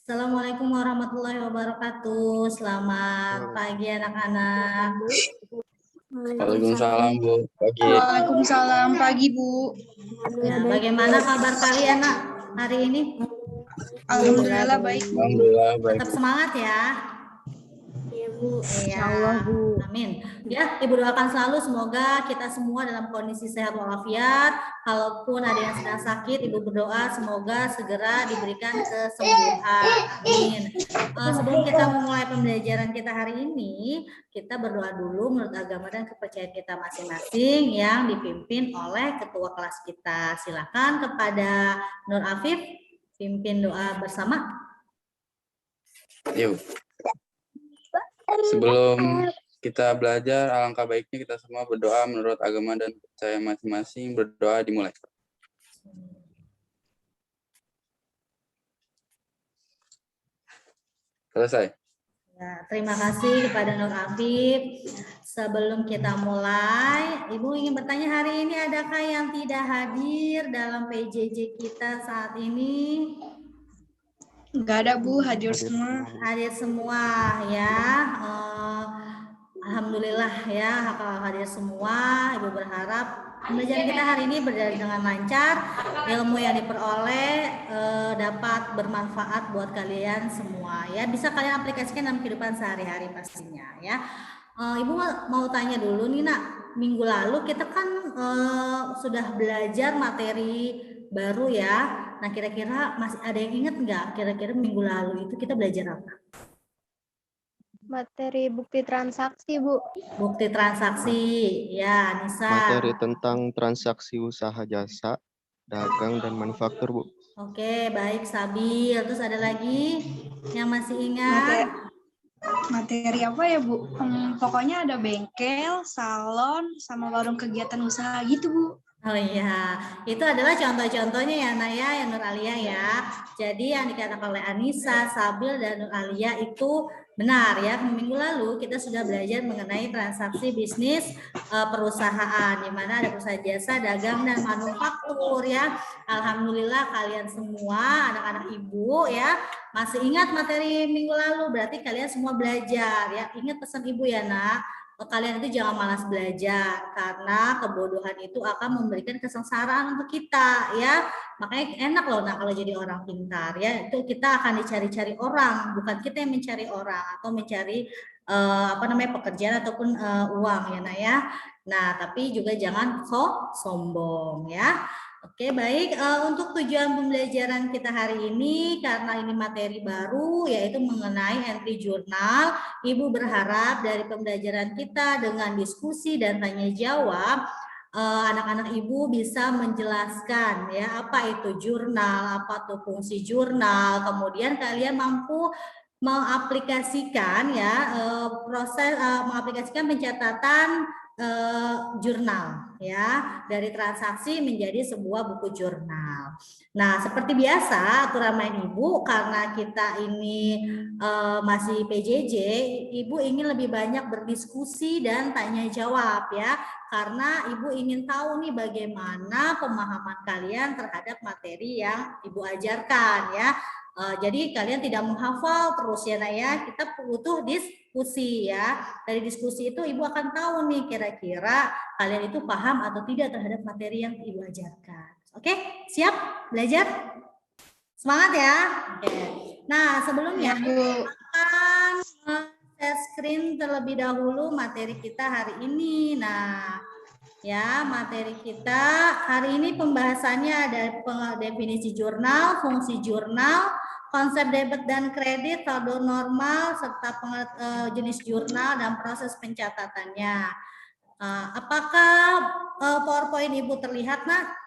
Assalamualaikum warahmatullahi wabarakatuh. Selamat pagi anak-anak. Waalaikumsalam Bu. Pagi. Waalaikumsalam pagi Bu. Nah, bagaimana kabar kalian nak hari ini? Alhamdulillah baik Bu. Alhamdulillah baik. Tetap semangat ya. Iya Bu, Iya. insyaallah Bu. Amin. Ya, Ibu doakan selalu semoga kita semua dalam kondisi sehat walafiat. Kalaupun ada yang sedang sakit, Ibu berdoa semoga segera diberikan kesembuhan. Amin. Sebelum kita memulai pembelajaran kita hari ini, kita berdoa dulu menurut agama dan kepercayaan kita masing-masing yang dipimpin oleh ketua kelas kita. Silakan kepada Nur Afif, pimpin doa bersama. Yuk. Sebelum kita belajar, alangkah baiknya kita semua berdoa menurut agama dan kepercayaan masing-masing. Berdoa dimulai. Selesai. Ya, terima kasih kepada Nur Afif. Sebelum kita mulai, Ibu ingin bertanya hari ini adakah yang tidak hadir dalam PJJ kita saat ini? Enggak ada Bu, hadir semua. Hadir semua ya. Alhamdulillah ya, kalau hadir semua. Ibu berharap pembelajaran kita hari ini berjalan dengan lancar. Ilmu yang diperoleh dapat bermanfaat buat kalian semua ya. Bisa kalian aplikasikan dalam kehidupan sehari-hari pastinya ya. Ibu mau tanya dulu nih nak, minggu lalu kita kan sudah belajar materi baru ya. Nah kira-kira masih ada yang ingat nggak kira-kira minggu lalu itu kita belajar apa? Materi bukti transaksi Bu. Bukti transaksi ya Nisa. Materi tentang transaksi usaha jasa, dagang, dan manufaktur Bu. Oke baik Sabil. Terus ada lagi yang masih ingat? Materi apa ya Bu? Pokoknya ada bengkel, salon, sama warung kegiatan usaha gitu Bu. Oh iya, itu adalah contoh-contohnya ya Naya, yang Nur Alia ya. Jadi yang dikatakan oleh Anissa, Sabil, dan Nur Alia itu benar ya. Minggu lalu kita sudah belajar mengenai transaksi bisnis perusahaan, di mana ada perusahaan jasa, dagang, dan manufaktur ya. Alhamdulillah kalian semua, anak-anak ibu ya, masih ingat materi minggu lalu. Berarti kalian semua belajar ya. Ingat pesan ibu ya nak. Kalian itu jangan malas belajar karena kebodohan itu akan memberikan kesengsaraan untuk kita ya. Makanya enak loh nah kalau jadi orang pintar ya, itu kita akan dicari-cari orang, bukan kita yang mencari orang atau mencari pekerjaan ataupun uang ya nah ya. Nah tapi juga jangan sombong ya. Oke baik, untuk tujuan pembelajaran kita hari ini karena ini materi baru yaitu mengenai entry jurnal, Ibu berharap dari pembelajaran kita dengan diskusi dan tanya jawab anak-anak Ibu bisa menjelaskan ya apa itu jurnal, apa tuh fungsi jurnal, kemudian kalian mampu mengaplikasikan ya proses mengaplikasikan pencatatan jurnal ya dari transaksi menjadi sebuah buku jurnal. Nah seperti biasa aturan main Ibu karena kita ini masih PJJ, Ibu ingin lebih banyak berdiskusi dan tanya jawab ya karena Ibu ingin tahu nih bagaimana pemahaman kalian terhadap materi yang Ibu ajarkan ya. Jadi kalian tidak menghafal terus ya Naya, kita butuh diskusi ya. Dari diskusi itu Ibu akan tahu nih kira-kira kalian itu paham atau tidak terhadap materi yang Ibu ajarkan. Oke, siap belajar? Semangat ya. Oke. Nah sebelumnya Ibu akan share screen terlebih dahulu materi kita hari ini. Nah ya materi kita hari ini pembahasannya ada definisi jurnal, fungsi jurnal, konsep debit dan kredit, saldo normal, serta jenis jurnal dan proses pencatatannya. Apakah PowerPoint Ibu terlihat nak?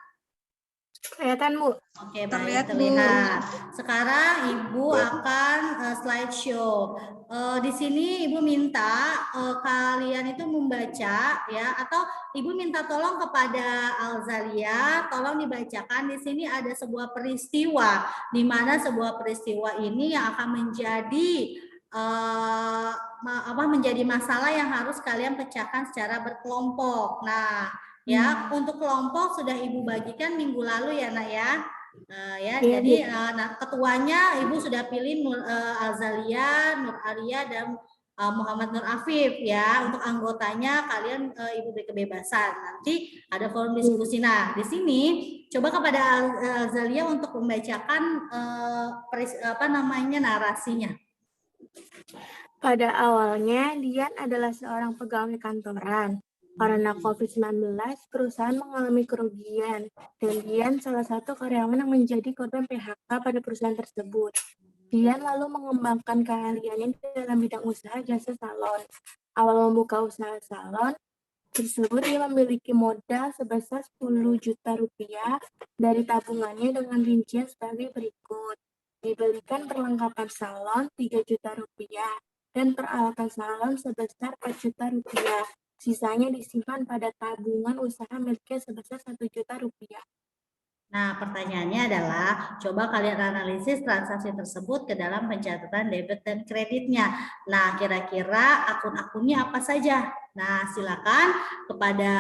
Kelihatan Bu. Oke, baik, terlihat. Sekarang Ibu akan slideshow. Di sini Ibu minta kalian itu membaca ya, atau Ibu minta tolong kepada Alzalia, tolong dibacakan. Di sini ada sebuah peristiwa, di mana sebuah peristiwa ini yang akan menjadi menjadi masalah yang harus kalian pecahkan secara berkelompok. Nah, ya untuk kelompok sudah Ibu bagikan minggu lalu ya Nak ya. Ya, Iya, jadi nah, ketuanya Ibu sudah pilih Azalia, Nur Alia, dan Muhammad Nur Afif ya. Untuk anggotanya kalian Ibu beri kebebasan. Nanti ada forum diskusi. Nah, di sini coba kepada Azalia untuk membacakan narasinya. Pada awalnya, Dian adalah seorang pegawai kantoran. Karena COVID-19, perusahaan mengalami kerugian, dan Dian salah satu karyawan yang menjadi korban PHK pada perusahaan tersebut. Dian lalu mengembangkan keahliannya dalam bidang usaha jasa salon. Awal membuka usaha salon tersebut, dia memiliki modal sebesar 10 juta rupiah dari tabungannya dengan rincian sebagai berikut. Dibelikan perlengkapan salon 3 juta rupiah dan peralatan salon sebesar 4 juta rupiah. Sisanya disimpan pada tabungan usaha miliknya sebesar 1 juta rupiah. Nah, pertanyaannya adalah, coba kalian analisis transaksi tersebut ke dalam pencatatan debit dan kreditnya. Nah, kira-kira akun-akunnya apa saja? Nah, silakan kepada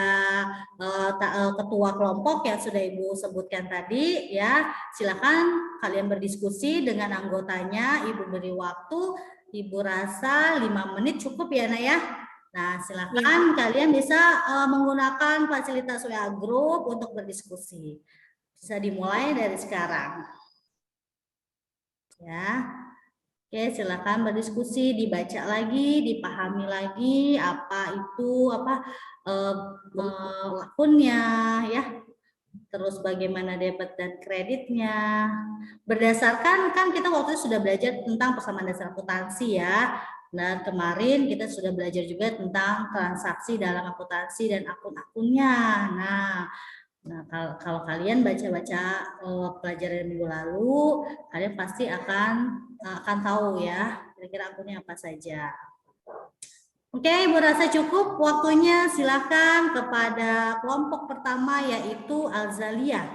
ketua kelompok yang sudah Ibu sebutkan tadi, ya, silakan kalian berdiskusi dengan anggotanya. Ibu beri waktu, Ibu rasa 5 menit cukup ya, Nak ya? Nah, silakan kalian bisa menggunakan fasilitas WA Group untuk berdiskusi. Bisa dimulai dari sekarang. Ya. Oke, silakan berdiskusi, dibaca lagi, dipahami lagi apa itu akunnya ya. Terus bagaimana debit dan kreditnya. Berdasarkan kan kita waktu itu sudah belajar tentang persamaan dasar akuntansi ya. Nah, kemarin kita sudah belajar juga tentang transaksi dalam akuntansi dan akun-akunnya. Nah, kalau kalian baca-baca pelajaran minggu lalu, kalian pasti akan tahu ya, kira-kira akunnya apa saja. Oke, Ibu rasa cukup waktunya. Silakan kepada kelompok pertama yaitu Azalia.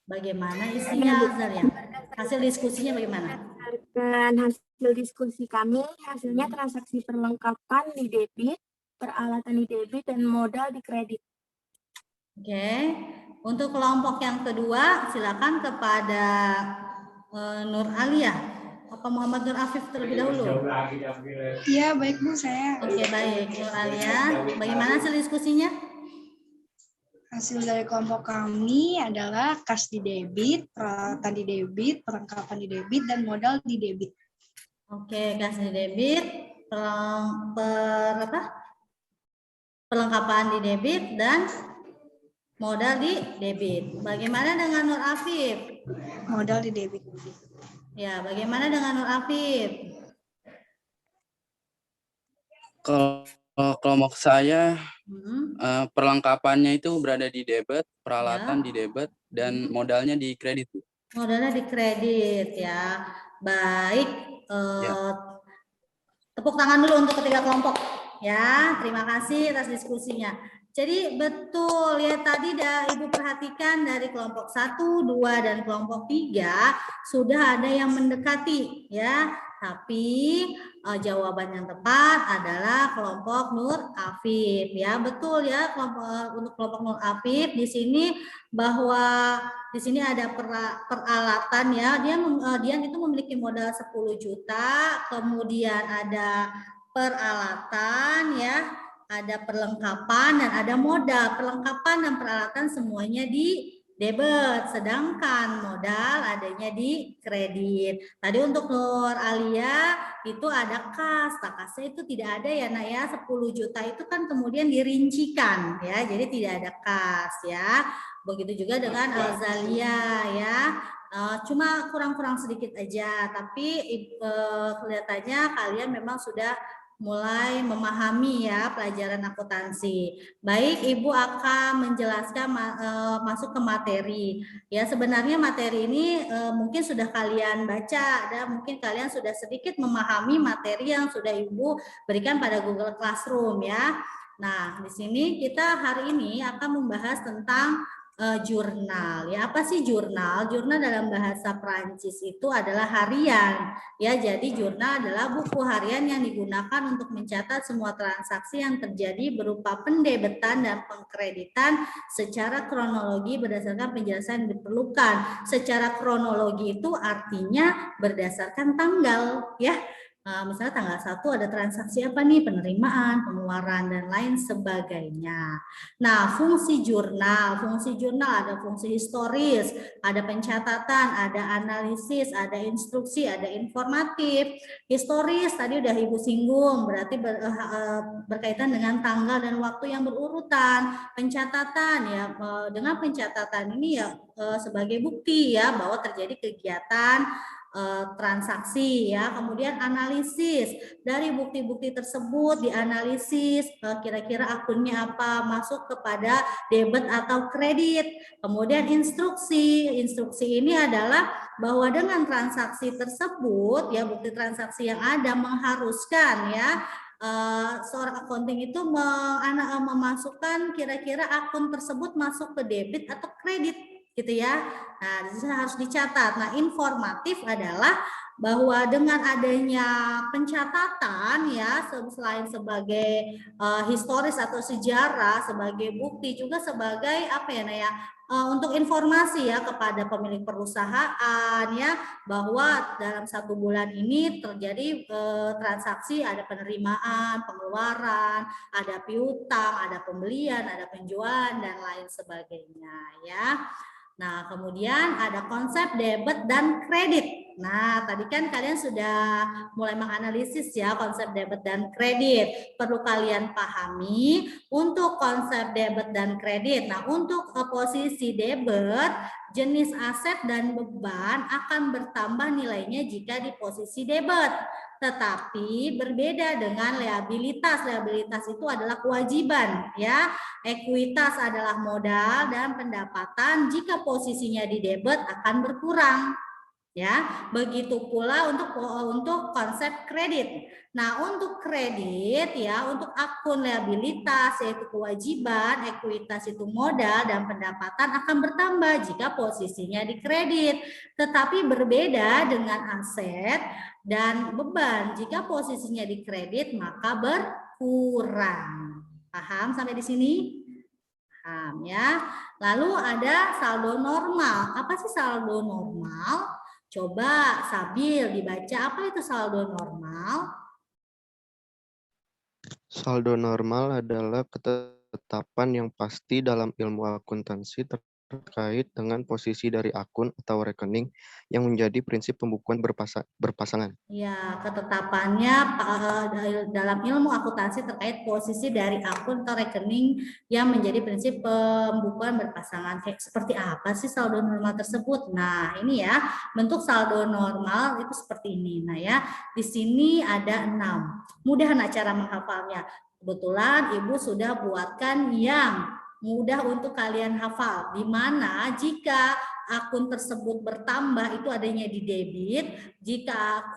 Bagaimana isinya Azalia? Hasil diskusinya bagaimana? Berdasarkan hasil diskusi kami, hasilnya transaksi perlengkapan di debit, peralatan di debit, dan modal di kredit. Oke, untuk kelompok yang kedua silakan kepada Nur Alia. Apa Muhammad Nur Afif terlebih dahulu? Iya, baik Bu, saya. Oke, baik. Nur Alia, bagaimana hasil diskusinya? Hasil dari kelompok kami adalah kas di debit, peralatan di debit, perlengkapan di debit, dan modal di debit. Oke, kas di debit, perlengkapan di debit, dan modal di debit. Bagaimana dengan Nur Afif? Modal di debit. Ya, bagaimana dengan Nur Afif? Kalau kelompok saya, perlengkapannya itu berada di debit, peralatan di debit, dan modalnya di kredit. Modalnya di kredit ya. Baik, tepuk tangan dulu untuk ketiga kelompok ya. Terima kasih atas diskusinya. Jadi betul ya, tadi Ibu perhatikan dari kelompok 1, 2, dan kelompok 3 sudah ada yang mendekati ya. Tapi jawaban yang tepat adalah kelompok Nur Afif ya. Betul ya, untuk kelompok Nur Afif di sini bahwa di sini ada peralatan ya. Dia itu memiliki modal 10 juta, kemudian ada peralatan ya, ada perlengkapan dan ada modal. Perlengkapan dan peralatan semuanya di debit, sedangkan modal adanya di kredit. Tadi untuk Nur Alia itu ada kas, kasnya itu tidak ada ya Nak ya, 10 juta itu kan kemudian dirincikan ya, jadi tidak ada kas ya. Begitu juga dengan Azalia ya, cuma kurang-kurang sedikit aja, tapi kelihatannya kalian memang sudah mulai memahami ya pelajaran akuntansi. Baik, Ibu akan menjelaskan masuk ke materi. Ya, sebenarnya materi ini mungkin sudah kalian baca dan mungkin kalian sudah sedikit memahami materi yang sudah Ibu berikan pada Google Classroom ya. Nah, di sini kita hari ini akan membahas tentang jurnal. Ya, apa sih jurnal? Jurnal dalam bahasa Prancis itu adalah harian. Ya, jadi jurnal adalah buku harian yang digunakan untuk mencatat semua transaksi yang terjadi berupa pendebetan dan pengkreditan secara kronologi berdasarkan penjelasan yang diperlukan. Secara kronologi itu artinya berdasarkan tanggal, ya. Misalnya tanggal 1 ada transaksi apa nih, penerimaan, pengeluaran, dan lain sebagainya. Nah, fungsi jurnal ada fungsi historis, ada pencatatan, ada analisis, ada instruksi, ada informatif. Historis tadi udah Ibu singgung, berarti berkaitan dengan tanggal dan waktu yang berurutan. Pencatatan ya, dengan pencatatan ini ya sebagai bukti ya bahwa terjadi kegiatan transaksi ya. Kemudian analisis, dari bukti-bukti tersebut dianalisis kira-kira akunnya apa, masuk kepada debit atau kredit. Kemudian instruksi ini adalah bahwa dengan transaksi tersebut ya, bukti transaksi yang ada mengharuskan ya seorang accounting itu memasukkan kira-kira akun tersebut masuk ke debit atau kredit gitu ya. Nah, di sini harus dicatat. Nah, informatif adalah bahwa dengan adanya pencatatan ya, selain sebagai historis atau sejarah, sebagai bukti juga sebagai apa ya Naya, untuk informasi ya kepada pemilik perusahaan ya, bahwa dalam 1 bulan ini terjadi transaksi, ada penerimaan, pengeluaran, ada piutang, ada pembelian, ada penjualan, dan lain sebagainya ya. Nah, kemudian ada konsep debit dan kredit. Nah, tadi kan kalian sudah mulai menganalisis ya konsep debit dan kredit. Perlu kalian pahami untuk konsep debit dan kredit. Nah, untuk posisi debit, jenis aset dan beban akan bertambah nilainya jika di posisi debit. Tetapi berbeda dengan liabilitas. Liabilitas itu adalah kewajiban ya. Ekuitas adalah modal dan pendapatan. Jika posisinya di debit akan berkurang. Ya, begitu pula untuk konsep kredit. Nah, untuk kredit ya, untuk akun liabilitas yaitu kewajiban, ekuitas itu modal, dan pendapatan akan bertambah jika posisinya di kredit. Tetapi berbeda dengan aset dan beban. Jika posisinya di kredit maka berkurang. Paham sampai di sini? Paham ya. Lalu ada saldo normal. Apa sih saldo normal? Coba Sabil dibaca, apa itu saldo normal? Saldo normal adalah ketetapan yang pasti dalam ilmu akuntansi terkait dengan posisi dari akun atau rekening yang menjadi prinsip pembukuan berpasangan. Ya, ketetapannya dalam ilmu akuntansi terkait posisi dari akun atau rekening yang menjadi prinsip pembukuan berpasangan. Seperti apa sih saldo normal tersebut? Nah, ini ya, bentuk saldo normal itu seperti ini. Nah ya, di sini ada 6. Mudah cara menghafalnya. Kebetulan Ibu sudah buatkan yang mudah untuk kalian hafal, di mana jika akun tersebut bertambah itu adanya di debit, jika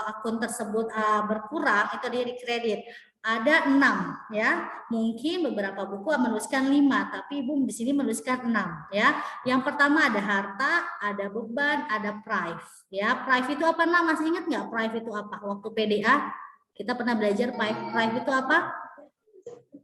akun tersebut berkurang itu ada di kredit. Ada 6 ya. Mungkin beberapa buku menuliskan 5, tapi Ibu di sini menuliskan 6 ya. Yang pertama ada harta, ada beban, ada prive ya. Prive itu apa? Masih ingat nggak prive itu apa? Waktu PDA kita pernah belajar prive itu apa?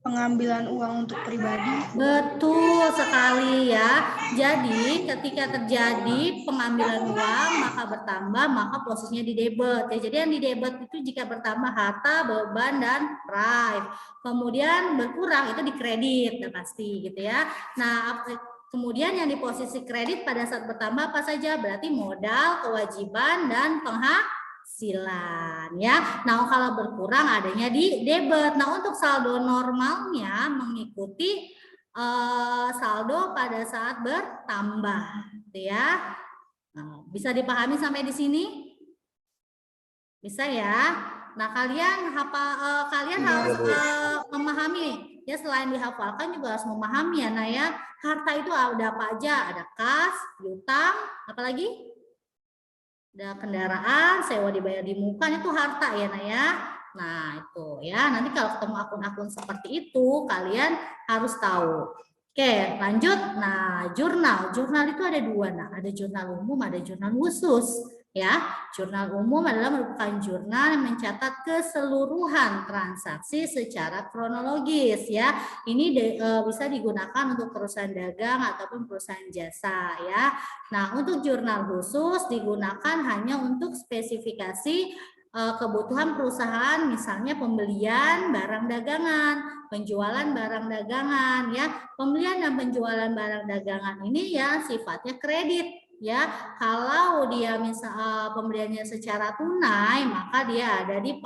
Pengambilan uang untuk pribadi. Betul sekali ya. Jadi ketika terjadi pengambilan uang maka bertambah, maka posisinya di debit. Ya, jadi yang di debit itu jika bertambah harta, beban, dan prive. Kemudian berkurang itu di kredit, ya pasti gitu ya. Nah, kemudian yang di posisi kredit pada saat bertambah apa saja? Berarti modal, kewajiban, dan penghasilan ya. Nah, kalau berkurang adanya di debit. Nah, untuk saldo normalnya mengikuti saldo pada saat bertambah gitu ya. Nah, bisa dipahami sampai di sini? Bisa ya. Nah, kalian harus memahami ya, selain dihafalkan juga harus memahami ya. Nah ya, harta itu ada apa aja? Ada kas, piutang, apalagi? Ada kendaraan, sewa dibayar di muka, itu harta ya Naya. Nah itu ya, nanti kalau ketemu akun-akun seperti itu kalian harus tahu. Oke, lanjut. Nah, jurnal. Jurnal itu ada dua. Nah, ada jurnal umum, ada jurnal khusus. Ya, jurnal umum adalah merupakan jurnal yang mencatat keseluruhan transaksi secara kronologis. Ya, ini bisa digunakan untuk perusahaan dagang ataupun perusahaan jasa. Ya, nah untuk jurnal khusus digunakan hanya untuk spesifikasi kebutuhan perusahaan, misalnya pembelian barang dagangan, penjualan barang dagangan, ya. Pembelian dan penjualan barang dagangan ini ya sifatnya kredit, ya. Kalau dia misal pembeliannya secara tunai, maka dia ada di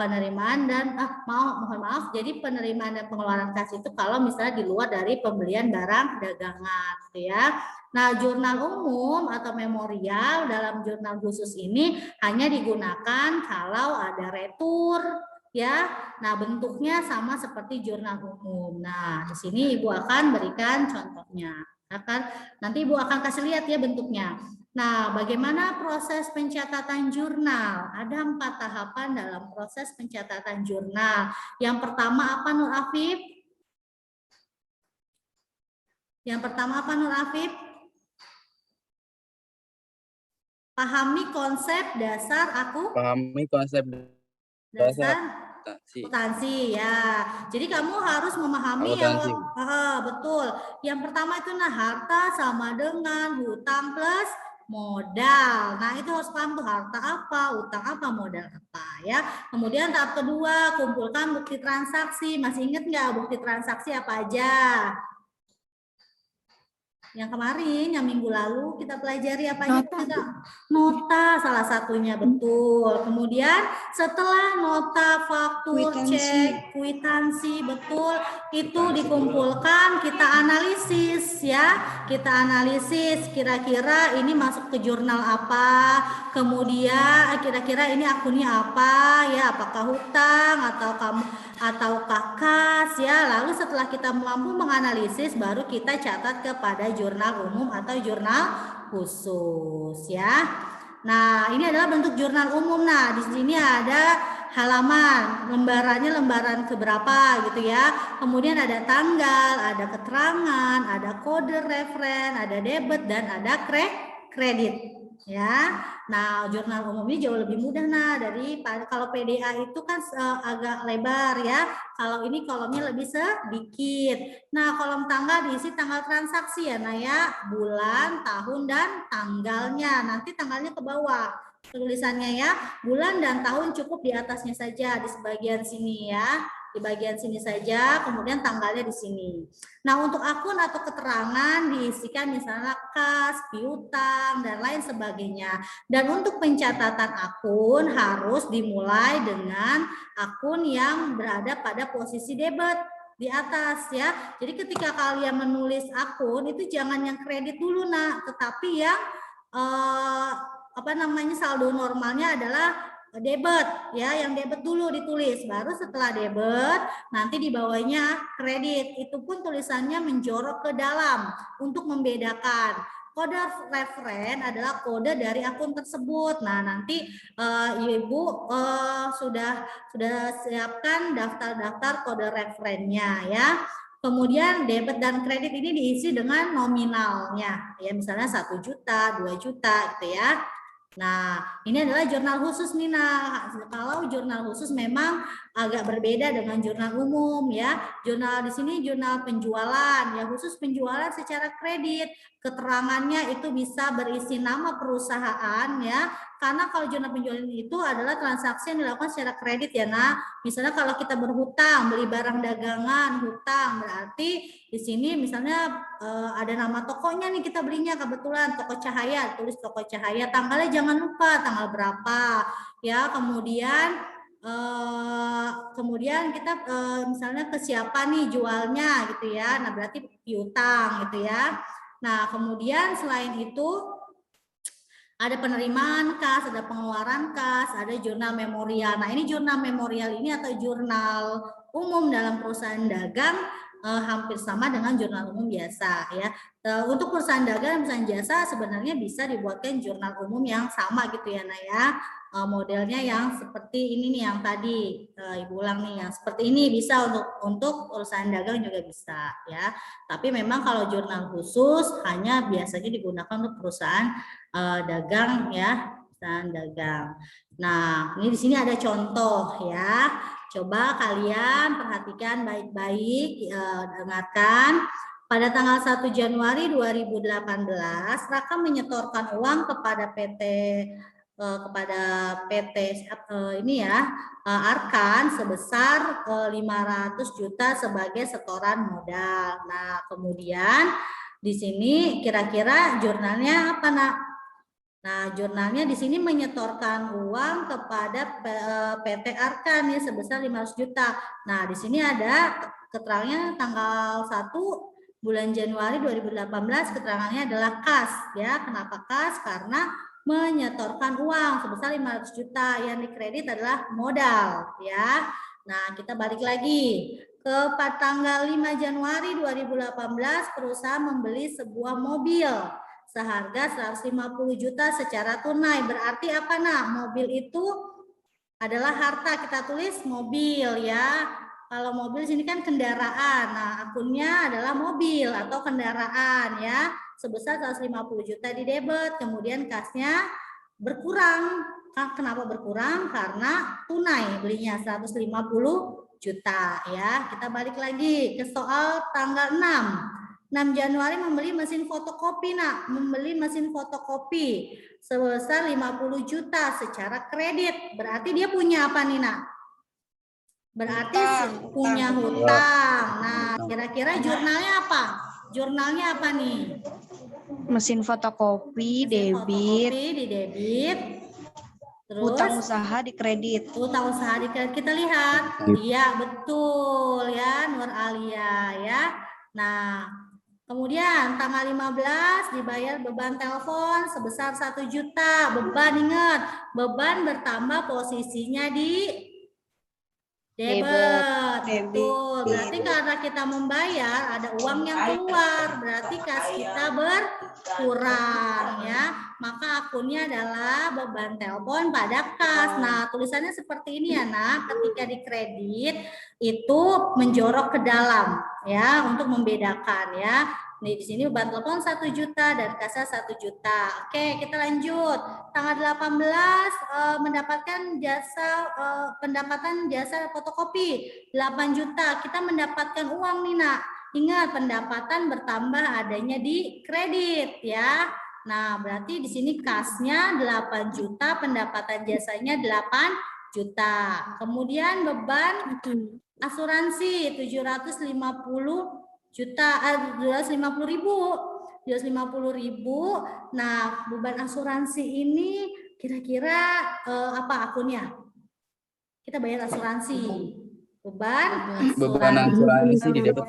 penerimaan dan mohon maaf, jadi penerimaan dan pengeluaran kas itu kalau misalnya di luar dari pembelian barang dagangan, gitu ya. Nah, jurnal umum atau memorial dalam jurnal khusus ini hanya digunakan kalau ada retur, ya. Nah, bentuknya sama seperti jurnal umum. Nah, di sini Ibu akan berikan contohnya. Nanti Ibu akan kasih lihat ya bentuknya. Nah, bagaimana proses pencatatan jurnal? Ada 4 tahapan dalam proses pencatatan jurnal. Yang pertama apa, Nur Afif? Yang pertama apa, Nur Afif? Pahami konsep dasar Pahami konsep dasar akuntansi, ya. Jadi kamu harus memahami yang betul. Yang pertama itu harta sama dengan hutang plus modal. Nah, itu harus paham tuh harta apa, hutang apa, modal apa, ya. Kemudian tahap kedua, kumpulkan bukti transaksi. Masih ingat nggak bukti transaksi apa aja? Yang kemarin, yang minggu lalu kita pelajari apa aja? Nota salah satunya, betul. Kemudian setelah nota, faktur, cek, kwitansi, betul, itu dikumpulkan, kita analisis ya. Kita analisis kira-kira ini masuk ke jurnal apa, kemudian kira-kira ini akunnya apa ya, apakah hutang atau kas ya. Lalu setelah kita mampu menganalisis, baru kita catat kepada jurnal umum atau jurnal khusus ya. Nah, ini adalah bentuk jurnal umum. Nah, di sini ada halaman, lembarannya lembaran keberapa gitu ya. Kemudian ada tanggal, ada keterangan, ada kode referen, ada debit dan ada kredit. Ya, nah jurnal umum ini jauh lebih mudah dari kalau PDA itu kan agak lebar ya. Kalau ini kolomnya lebih sedikit. Nah, kolom tanggal diisi tanggal transaksi ya, bulan, tahun dan tanggalnya. Nanti tanggalnya ke bawah tulisannya ya. Bulan dan tahun cukup di atasnya saja di sebagian sini ya. Di bagian sini saja, kemudian tanggalnya di sini. Nah, untuk akun atau keterangan diisikan misalnya kas, piutang, dan lain sebagainya. Dan untuk pencatatan akun harus dimulai dengan akun yang berada pada posisi debit di atas ya. Jadi ketika kalian menulis akun itu jangan yang kredit dulu tetapi yang saldo normalnya adalah debit ya, yang debit dulu ditulis, baru setelah debit nanti di bawahnya kredit. Itu pun tulisannya menjorok ke dalam untuk membedakan. Kode referen adalah kode dari akun tersebut. Nah, nanti Ibu sudah siapkan daftar-daftar kode referennya ya. Kemudian debit dan kredit ini diisi dengan nominalnya ya, misalnya 1 juta, 2 juta gitu ya. Nah, ini adalah jurnal khusus nih. Kalau jurnal khusus memang agak berbeda dengan jurnal umum ya. Jurnal di sini jurnal penjualan ya, khusus penjualan secara kredit. Keterangannya itu bisa berisi nama perusahaan ya. Karena kalau jurnal penjualan itu adalah transaksi yang dilakukan secara kredit ya. Misalnya kalau kita berhutang, beli barang dagangan, hutang, berarti di sini misalnya ada nama tokonya nih, kita belinya kebetulan toko Cahaya, tulis toko Cahaya, tanggalnya jangan lupa tanggal berapa ya. Kemudian kita misalnya ke siapa nih jualnya gitu ya. Nah, berarti piutang gitu ya. Nah, kemudian selain itu ada penerimaan kas, ada pengeluaran kas, ada jurnal memorial. Nah, ini jurnal memorial ini atau jurnal umum dalam perusahaan dagang hampir sama dengan jurnal umum biasa ya. Untuk perusahaan dagang dan perusahaan jasa sebenarnya bisa dibuatkan jurnal umum yang sama gitu ya, Nak ya. Modelnya yang seperti ini nih yang tadi Ibu ulang nih, yang seperti ini bisa untuk perusahaan dagang juga bisa ya. Tapi memang kalau jurnal khusus hanya biasanya digunakan untuk perusahaan dagang ya, perusahaan dagang. Nah, ini di sini ada contoh ya. Coba kalian perhatikan baik-baik, dengarkan. Pada tanggal 1 Januari 2018, Raka menyetorkan uang kepada PT ini ya, Arkan sebesar 500 juta sebagai setoran modal. Nah, kemudian di sini kira-kira jurnalnya apa, Nak? Nah, jurnalnya di sini menyetorkan uang kepada PT Arkan ya sebesar 500 juta. Nah, di sini ada keterangannya tanggal 1 bulan Januari 2018, keterangannya adalah kas ya. Kenapa kas? Karena menyetorkan uang sebesar 500 juta, yang dikredit adalah modal ya. Nah, kita balik lagi ke tanggal 5 Januari 2018, perusahaan membeli sebuah mobil seharga 150 juta secara tunai. Berarti apa, Nak? Mobil itu adalah harta, kita tulis mobil ya. Kalau mobil sini kan kendaraan. Nah, akunnya adalah mobil atau kendaraan ya. Sebesar 150 juta di debit, kemudian kasnya berkurang. Kenapa berkurang? Karena tunai belinya 150 juta ya. Kita balik lagi ke soal tanggal 6 Januari membeli mesin fotokopi, Nak. Membeli mesin fotokopi sebesar 50 juta secara kredit. Berarti dia punya apa nih, Nak? Berarti punya hutang. Nah, kira-kira jurnalnya apa? Jurnalnya apa nih? Mesin fotokopi, debit. Fotokopi di debit. Terus Hutang usaha di kredit. Hutang usaha di kredit, kita lihat. Iya, betul ya, Nur Alia ya. Nah, kemudian tanggal 15 dibayar beban telepon sebesar 1 juta. Beban, ingat, beban bertambah posisinya di debit. Betul. Berarti karena kita membayar ada uang yang keluar, berarti kas kita berkurang ya. Maka akunnya adalah beban telepon pada kas. Nah, tulisannya seperti ini ya, Nak. Ketika dikredit itu menjorok ke dalam ya untuk membedakan ya. Nih di sini beban telepon 1 juta dan kasnya 1 juta. Oke, kita lanjut. Tanggal 18 mendapatkan pendapatan jasa fotokopi 8 juta. Kita mendapatkan uang nih, Nak. Ingat, pendapatan bertambah adanya di kredit ya. Nah, berarti di sini kasnya 8 juta, pendapatan jasanya 8 juta. Kemudian beban asuransi 750 juta, 250 ribu. Nah, beban asuransi ini kira-kira apa akunnya? Kita bayar asuransi. Beban asuransi di debit.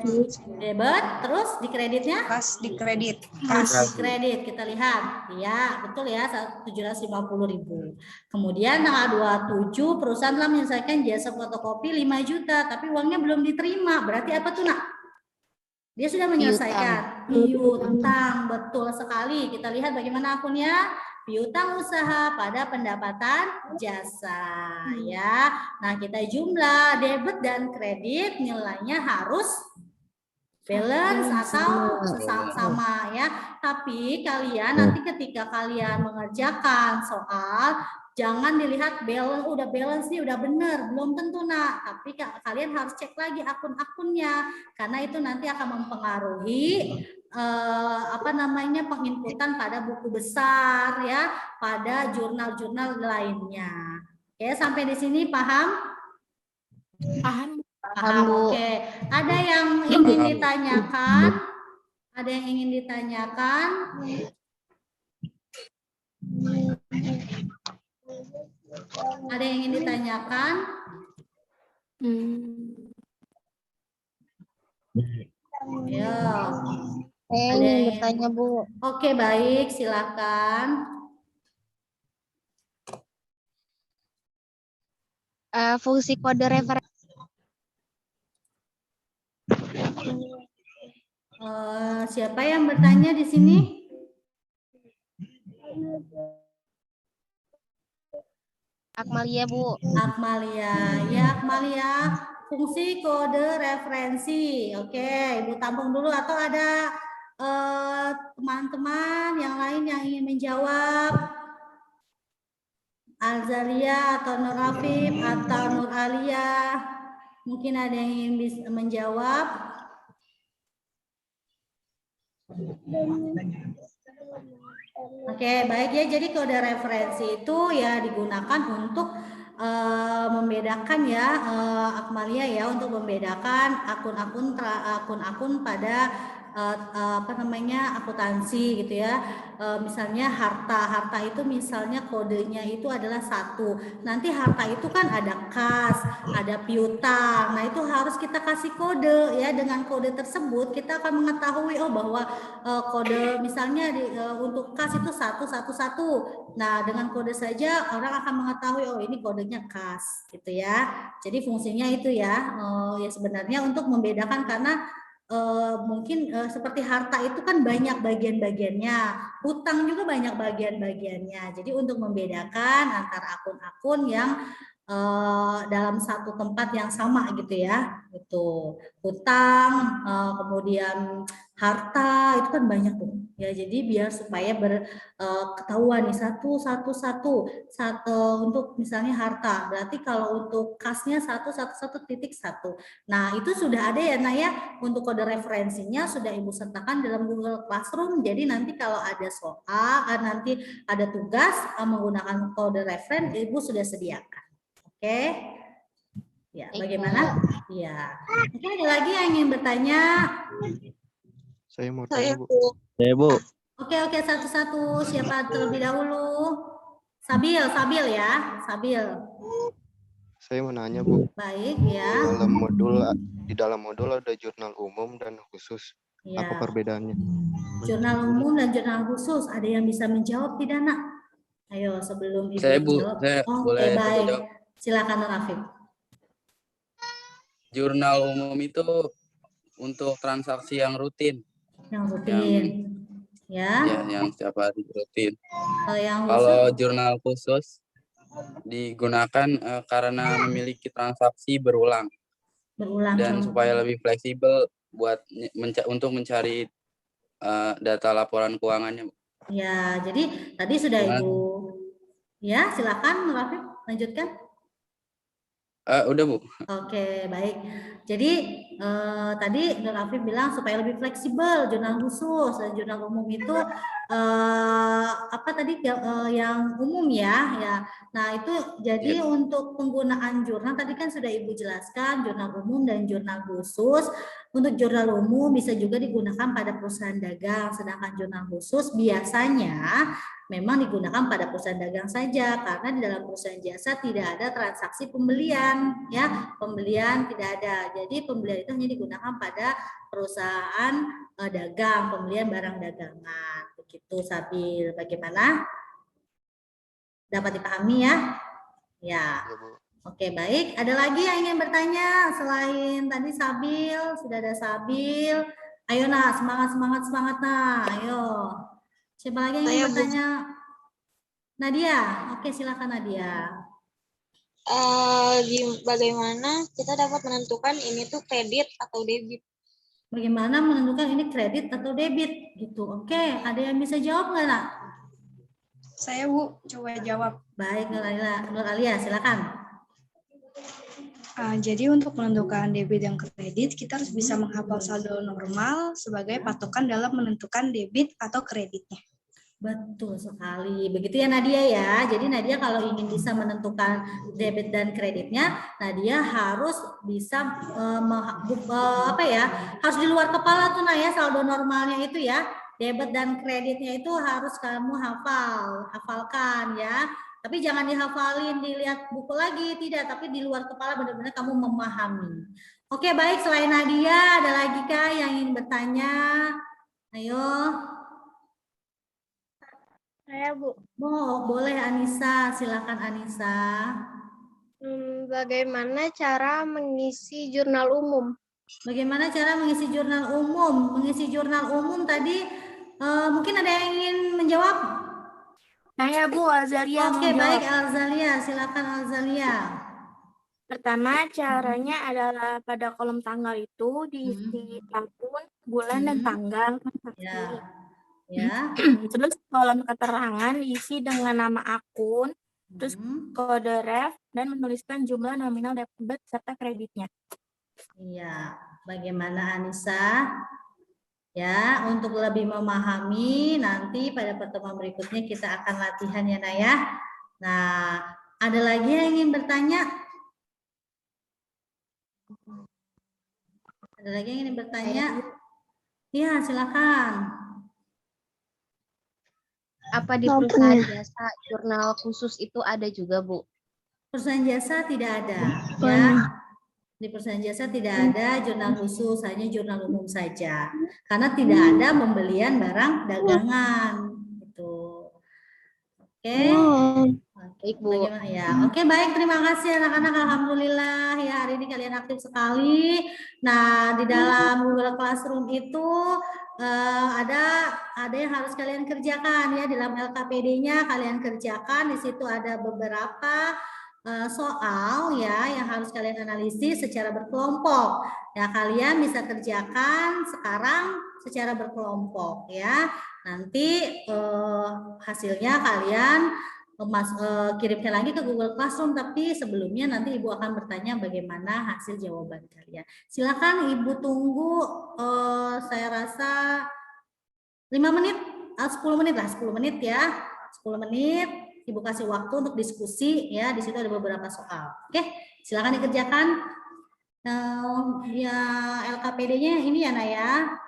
Debit, terus di kreditnya? Kas di kredit. Kas di kredit, kita lihat. Ya, betul ya, 750 ribu. Kemudian tanggal 27 perusahaan telah menyelesaikan jasa fotokopi 5 juta, tapi uangnya belum diterima. Berarti apa tuh, Nak? Dia sudah menyelesaikan piutang, betul sekali. Kita lihat bagaimana akunnya. Piutang usaha pada pendapatan jasa ya. Nah, kita jumlah debit dan kredit nilainya harus balance atau sama ya. Tapi kalian nanti ketika kalian mengerjakan soal, jangan dilihat balance, udah balance nih udah bener, belum tentu, Nak. Tapi kalian harus cek lagi akun-akunnya karena itu nanti akan mempengaruhi penginputan pada buku besar ya, pada jurnal-jurnal lainnya. Oke, sampai di sini paham? Paham. Paham. Oke. Ada yang ingin ditanyakan? Ada yang ingin ditanyakan? Ada yang ingin ditanyakan? Ya. Saya ingin bertanya, Bu. Oke, baik, silakan. Fungsi kode referensi Siapa yang bertanya di sini? Akmalia, Bu. Akmalia. Ya, Akmalia. Fungsi kode referensi. Oke, Ibu tampung dulu atau ada teman-teman yang lain yang ingin menjawab? Alzalia atau Nur Afif atau Nur Alia. Mungkin ada yang ingin bisa menjawab. Oke, baik ya. Jadi kode referensi itu ya digunakan untuk membedakan ya Akmalia ya, untuk membedakan akun-akun pada apa namanya akuntansi gitu ya. Misalnya harta itu misalnya kodenya itu adalah 1. Nanti harta itu kan ada kas, ada piutang. Nah, itu harus kita kasih kode ya. Dengan kode tersebut kita akan mengetahui bahwa kode misalnya untuk kas itu 111. Nah, dengan kode saja orang akan mengetahui ini kodenya kas gitu ya. Jadi fungsinya itu ya, ya sebenarnya untuk membedakan karena mungkin seperti harta itu kan banyak bagian-bagiannya, hutang juga banyak bagian-bagiannya. Jadi untuk membedakan antara akun-akun yang dalam satu tempat yang sama gitu ya, itu hutang, kemudian harta itu kan banyak tuh ya. Jadi biar supaya ketahuan nih satu untuk misalnya harta, berarti kalau untuk kasnya 111.1. Nah, itu sudah ada ya Naya, untuk kode referensinya sudah Ibu sertakan dalam Google Classroom. Jadi nanti kalau ada soal, nanti ada tugas menggunakan kode referen, Ibu sudah sediakan. Oke. Ya, bagaimana? Iya. Mungkin ada lagi yang ingin bertanya? Saya mau tanya, Bu. Saya, Bu. Oke, satu-satu. Siapa terlebih dahulu? Sabil ya, Sabil. Saya mau nanya, Bu. Baik ya. Di dalam modul ada jurnal umum dan khusus. Ya. Apa perbedaannya? Jurnal umum dan jurnal khusus. Ada yang bisa menjawab tidak, Nak? Ayo, sebelum Ibu Saya, Bu. jawab. Saya Oke, baik. Silakan Nur Afif. Jurnal umum itu untuk transaksi yang rutin. Yang rutin. Ya, yang setiap hari rutin. Yang kalau jurnal khusus digunakan karena memiliki transaksi berulang dan supaya lebih fleksibel untuk mencari data laporan keuangannya. Ya, jadi tadi sudah Ibu. Ya, silakan Nur Afif lanjutkan. Udah, Bu. Oke, baik. Jadi tadi Nur Afif bilang supaya lebih fleksibel jurnal khusus dan jurnal umum itu apa tadi yang umum ya. Nah, itu jadi untuk penggunaan jurnal tadi kan sudah Ibu jelaskan jurnal umum dan jurnal khusus. Untuk jurnal umum bisa juga digunakan pada perusahaan dagang, sedangkan jurnal khusus biasanya memang digunakan pada perusahaan dagang saja, karena di dalam perusahaan jasa tidak ada transaksi pembelian ya, pembelian tidak ada. Jadi pembelian itu hanya digunakan pada perusahaan dagang, pembelian barang dagangan. Begitu Sabil, bagaimana? Dapat dipahami ya? Ya. Oke, baik. Ada lagi yang ingin bertanya selain tadi Sabil? Sudah ada Sabil. Ayo nah, semangat nah. Ayo. Siapa lagi yang ingin bertanya? Nadia. Oke, silakan Nadia. Bagaimana kita dapat menentukan ini tuh kredit atau debit? Bagaimana menentukan ini kredit atau debit gitu? Oke, ada yang bisa jawab nggak, Nak? Saya, Bu, coba jawab. Baik, Nur Alia, silakan. Jadi untuk menentukan debit dan kredit, kita harus bisa menghafal saldo normal sebagai patokan dalam menentukan debit atau kreditnya. Betul sekali. Begitu ya Nadia ya. Jadi Nadia kalau ingin bisa menentukan debit dan kreditnya, Nadia harus bisa harus di luar kepala tuh ya saldo normalnya itu ya. Debit dan kreditnya itu harus kamu hafalkan ya. Tapi jangan dihafalin, dilihat buku lagi, tidak. Tapi di luar kepala benar-benar kamu memahami. Oke, baik. Selain Nadia, ada lagi kah yang ingin bertanya? Ayo. Saya, Bu. Boleh Anissa. Silakan Anissa. Bagaimana cara mengisi jurnal umum? Bagaimana cara mengisi jurnal umum? Mengisi jurnal umum tadi mungkin ada yang ingin menjawab? Saya Bu Azalia mau Oke, baik jawab. Alzalia, silakan Alzalia. Pertama, caranya adalah pada kolom tanggal itu diisi tahun, bulan, dan tanggal transaksi. Ya. Terus kolom keterangan diisi dengan nama akun, terus kode ref, dan menuliskan jumlah nominal debit serta kreditnya. Iya, bagaimana Anissa? Ya, untuk lebih memahami nanti pada pertemuan berikutnya kita akan latihan ya Naya. Nah, ada lagi yang ingin bertanya? Ada lagi yang ingin bertanya? Iya, silakan. Apa di perusahaan jasa jurnal khusus itu ada juga, Bu? Perusahaan jasa tidak ada, ya. Di perusahaan jasa tidak ada jurnal khusus, hanya jurnal umum saja. Karena tidak ada pembelian barang dagangan, gitu. Oke. Baik, Bu. Bagaimana ya? Oke, baik. Terima kasih anak-anak. Alhamdulillah ya hari ini kalian aktif sekali. Nah, di dalam Google Classroom itu ada yang harus kalian kerjakan ya. Di dalam LKPD-nya kalian kerjakan. Di situ ada beberapa soal ya yang harus kalian analisis secara berkelompok. Ya, kalian bisa kerjakan sekarang secara berkelompok ya. Nanti hasilnya kalian kirimkan lagi ke Google Classroom, tapi sebelumnya nanti Ibu akan bertanya bagaimana hasil jawaban kalian. Silakan Ibu tunggu, saya rasa 5 menit, 10 menit lah, 10 menit ya. 10 menit, Ibu kasih waktu untuk diskusi ya, di situ ada beberapa soal. Oke, silakan dikerjakan. Ya LKPD-nya ini ya Naya.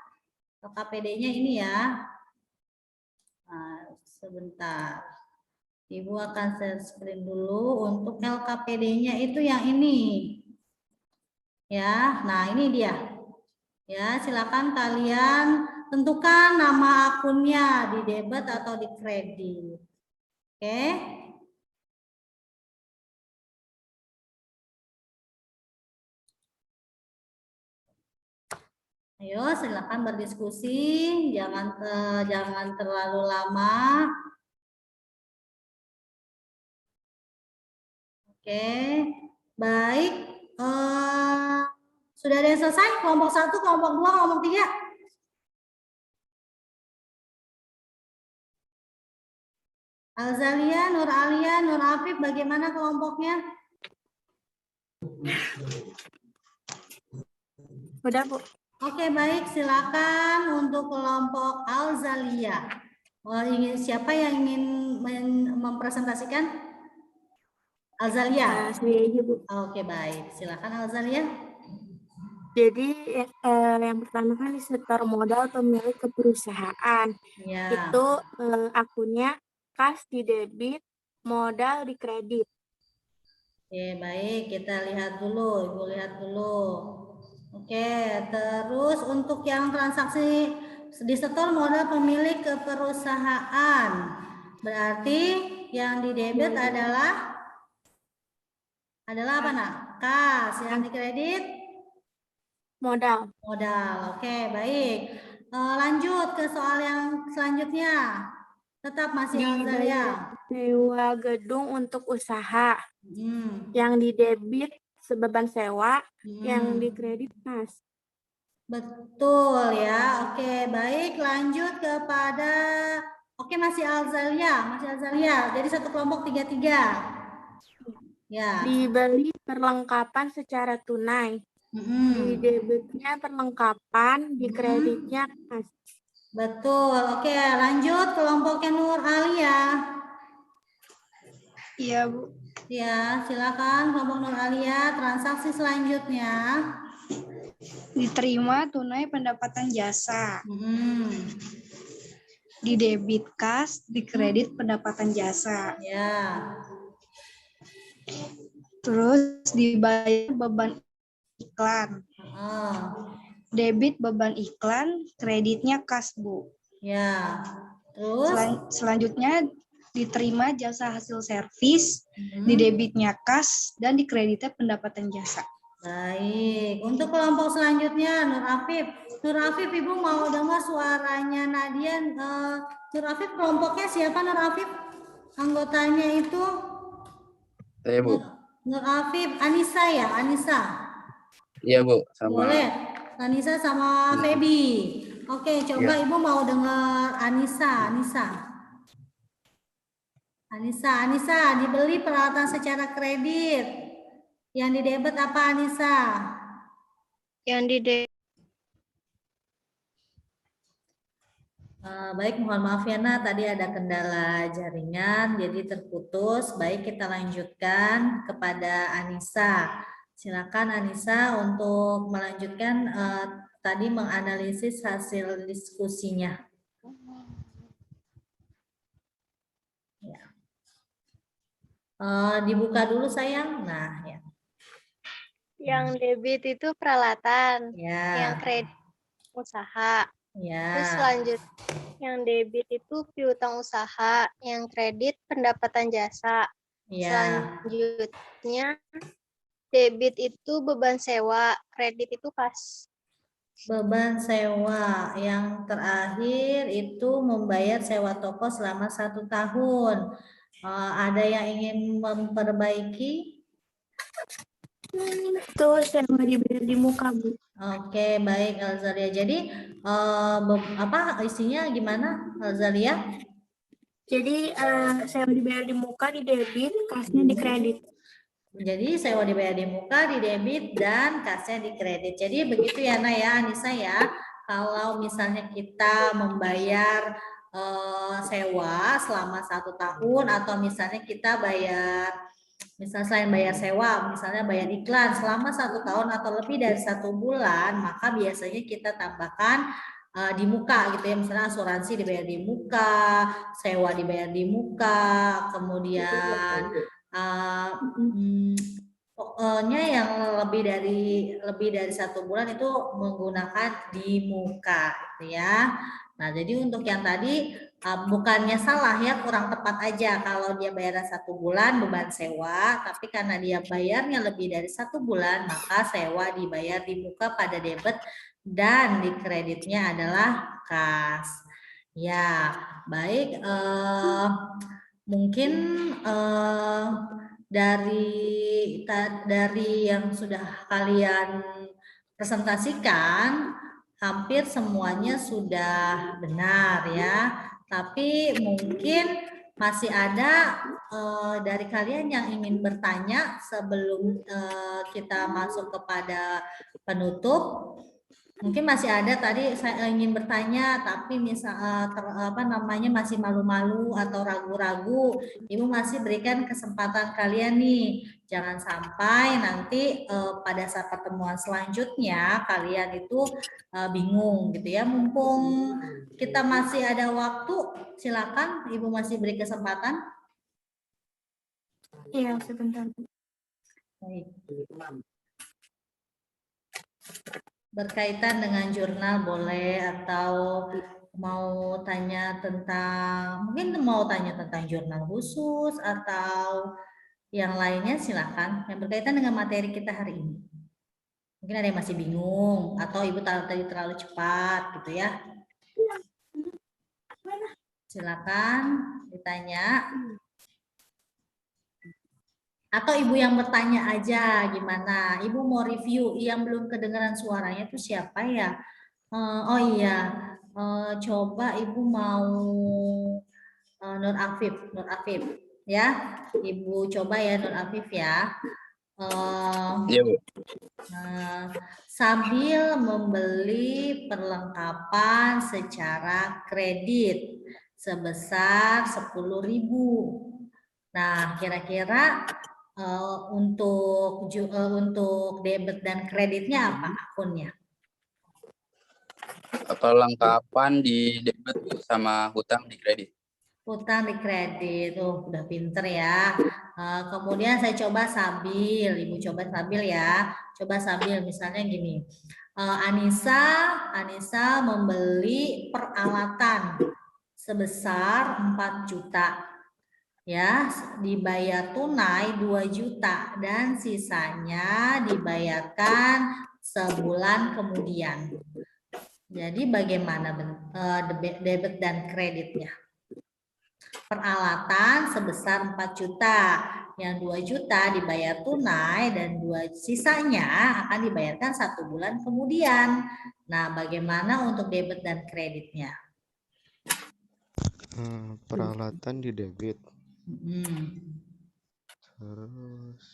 LKPD-nya ini ya. Nah, sebentar. Ibu akan share screen dulu untuk LKPD-nya itu yang ini. Ya, nah ini dia. Ya, silakan kalian tentukan nama akunnya di debit atau di kredit. Oke. Ayo, silakan berdiskusi, jangan terlalu lama. Oke, baik. Sudah ada yang selesai? Kelompok 1, kelompok 2, kelompok 3? Alzalia, Nur Alia, Nur Afif, bagaimana kelompoknya? Udah, Bu. Oke, baik. Silakan untuk kelompok Alzalia. Siapa yang ingin mempresentasikan? Alzalia. Oke, baik. Silakan Alzalia. Jadi yang pertama kan di setor modal pemilik ke perusahaan. Ya. Itu akunnya kas di debit, modal di kredit. Oke, baik. Kita lihat dulu. Ibu lihat dulu. Oke, terus untuk yang transaksi disetor modal pemilik ke perusahaan. Berarti yang di debit adalah apa nak? Kas. Yang di kredit? Modal. Modal. Oke, baik. Lanjut ke soal yang selanjutnya. Tetap masih Alzalia. Sewa gedung untuk usaha. Yang di debit beban sewa, yang di kredit kas. Betul ya. Oke, baik. Lanjut kepada masih Alzalia, Jadi satu kelompok 3-3. Ya. Dibeli perlengkapan secara tunai. Di debitnya perlengkapan, di kreditnya kas. Betul. Oke, lanjut kelompoknya Nur Alia. Iya, Bu. Ya, silakan kelompok Nur Alia. Transaksi selanjutnya. Diterima tunai pendapatan jasa. Di debit kas, di kredit pendapatan jasa. Ya. Terus dibayar beban iklan. Debit beban iklan, kreditnya kas, Bu. Ya. Terus selanjutnya diterima jasa hasil servis, di debitnya kas dan di kreditnya pendapatan jasa. Baik, untuk kelompok selanjutnya Nur Afif. Nur Afif, Ibu mau dengar suaranya Nadia. Nur Afif, kelompoknya siapa Nur Afif? Anggotanya itu? Saya, Bu. Nur Afif, Anissa ya, Anissa. Iya, Bu, sama. Boleh, Anissa sama Feby. Oke, coba Ya. Ibu mau dengar Anissa, Anissa, dibeli peralatan secara kredit. Yang didebet apa Anissa? Yang didebet. Baik, mohon maaf ya Nak, tadi ada kendala jaringan, jadi terputus. Baik, kita lanjutkan kepada Anissa. Silakan Anissa untuk melanjutkan tadi menganalisis hasil diskusinya. Ya. Dibuka dulu sayang. Nah, ya. Yang debit itu peralatan, Ya. yang kredit usaha. Ya. Terus selanjutnya yang debit itu piutang usaha, yang kredit pendapatan jasa. Ya. Selanjutnya debit itu beban sewa, kredit itu kas. Beban sewa yang terakhir itu membayar sewa toko selama 1 tahun. Ada yang ingin memperbaiki? Itu sewa dibayar di muka, Bu. Oke, baik Alzalia. Jadi apa isinya gimana Alzalia? Jadi sewa dibayar di muka di debit, kasnya di kredit. Jadi sewa dibayar di muka, di debit, dan kasnya di kredit. Jadi begitu ya Naya, Anissa ya. Kalau misalnya kita membayar sewa selama 1 tahun, atau misalnya kita bayar, misalnya selain bayar sewa, misalnya bayar iklan selama 1 tahun atau lebih dari 1 bulan, maka biasanya kita tambahkan di muka gitu ya, misalnya asuransi dibayar di muka, sewa dibayar di muka, kemudian pokoknya yang lebih dari 1 bulan itu menggunakan di muka gitu ya. Nah, jadi untuk yang tadi bukannya salah ya, kurang tepat aja kalau dia bayar 1 bulan beban sewa, tapi karena dia bayarnya lebih dari 1 bulan, maka sewa dibayar di muka pada debit dan di kreditnya adalah kas. Ya, baik. Mungkin dari yang sudah kalian presentasikan, hampir semuanya sudah benar ya. Tapi mungkin masih ada dari kalian yang ingin bertanya sebelum kita masuk kepada penutup. Mungkin masih ada tadi saya ingin bertanya, tapi masih malu-malu atau ragu-ragu. Ibu masih berikan kesempatan kalian nih. Jangan sampai nanti pada saat pertemuan selanjutnya kalian itu bingung gitu ya. Mumpung kita masih ada waktu, silakan Ibu masih beri kesempatan. Iya, sebentar. Baik. Berkaitan dengan jurnal boleh, atau mau tanya tentang, mungkin mau tanya tentang jurnal khusus atau yang lainnya, silakan. Yang berkaitan dengan materi kita hari ini. Mungkin ada yang masih bingung atau Ibu tadi terlalu cepat gitu ya. Silakan ditanya. Atau Ibu yang bertanya aja gimana? Ibu mau review, yang belum kedengaran suaranya itu siapa ya? Oh iya, coba Ibu mau Nur Afif ya. Ibu coba ya Nur Afif ya. Iya, Bu. Sambil membeli perlengkapan secara kredit sebesar 10.000. Nah, kira-kira untuk debit dan kreditnya apa akunnya? Perlengkapan di debit sama hutang di kredit. Hutang di kredit, udah pinter ya. Kemudian saya coba sambil, Ibu coba sambil ya. Coba sambil, misalnya gini. Anissa membeli peralatan sebesar 4 juta. ya, dibayar tunai 2 juta dan sisanya dibayarkan sebulan kemudian. Jadi bagaimana debit dan kreditnya? Peralatan sebesar 4 juta, yang 2 juta dibayar tunai dan sisanya akan dibayarkan 1 bulan kemudian. Nah, bagaimana untuk debit dan kreditnya? Peralatan di debit. Terus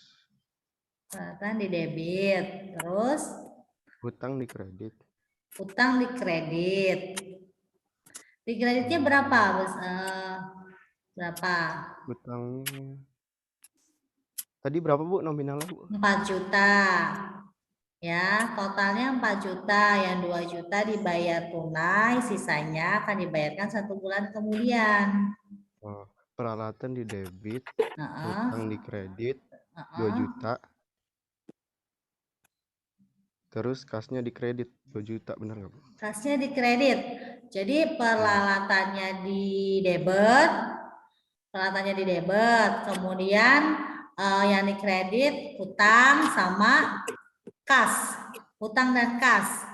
peralatan di debit, terus Hutang di kredit. Hutang di kredit. Di kreditnya berapa? Berapa? Hutangnya. Tadi berapa Bu nominalnya Bu? 4 juta. Ya, totalnya 4 juta, yang 2 juta dibayar tunai, sisanya akan dibayarkan 1 bulan kemudian. Peralatan di debit, hutang di kredit, 2 juta. Terus kasnya di kredit 2 juta, benar nggak Bu? Kasnya di kredit. Jadi peralatannya di debit, kemudian yang di kredit hutang sama kas, hutang dan kas.